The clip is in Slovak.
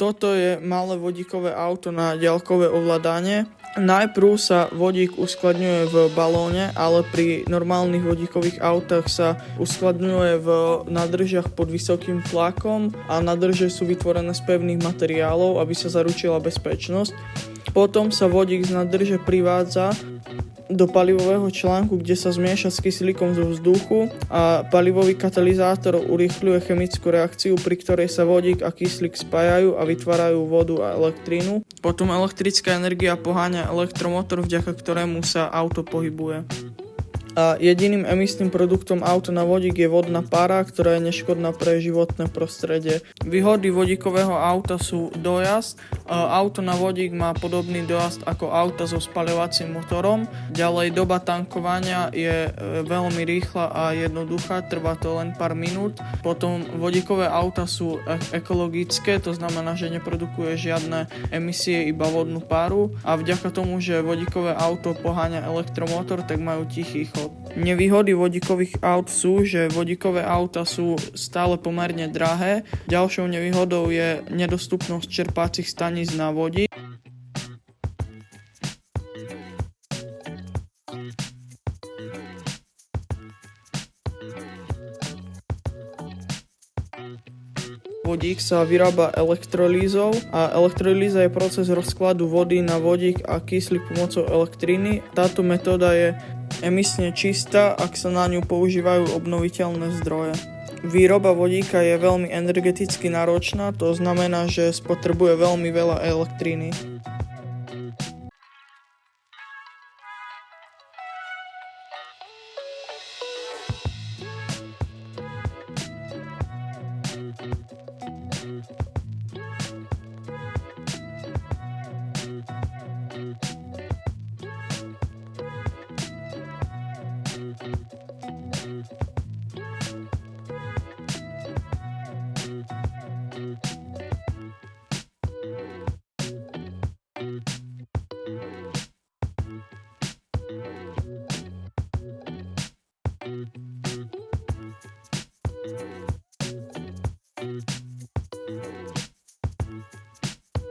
toto je malé vodíkové auto na diaľkové ovládanie. Najprv sa vodík uskladňuje v balóne, ale pri normálnych vodíkových autách sa uskladňuje v nádržiach pod vysokým tlakom a nádrže sú vytvorené z pevných materiálov, aby sa zaručila bezpečnosť. Potom sa vodík z nádrže privádza do palivového článku, kde sa zmieša s kyslíkom zo vzduchu a palivový katalizátor urýchľuje chemickú reakciu, pri ktorej sa vodík a kyslík spájajú a vytvárajú vodu a elektrínu. Potom elektrická energia poháňa elektromotor, vďaka ktorému sa auto pohybuje. A jediným emisným produktom auta na vodík je vodná pára, ktorá je neškodná pre životné prostredie. Výhody vodíkového auta sú dojazd. Auto na vodík má podobný dojazd ako auta so spaľovacím motorom. Ďalej doba tankovania je veľmi rýchla a jednoduchá, trvá to len pár minút. Potom vodíkové auta sú ekologické, to znamená, že neprodukuje žiadne emisie, iba vodnú páru. A vďaka tomu, že vodíkové auto poháňa elektromotor, tak majú tichý chod. Nevýhody vodíkových aut sú, že vodíkové auta sú stále pomerne drahé. Ďalšou nevýhodou je nedostupnosť čerpacích staníc na vodík. Vodík sa vyrába elektrolýzou a elektrolýza je proces rozkladu vody na vodík a kyslík pomocou elektriny. Táto metóda je emisne čistá, ak sa na ňu používajú obnoviteľné zdroje. Výroba vodíka je veľmi energeticky náročná, to znamená, že spotrebuje veľmi veľa elektriny.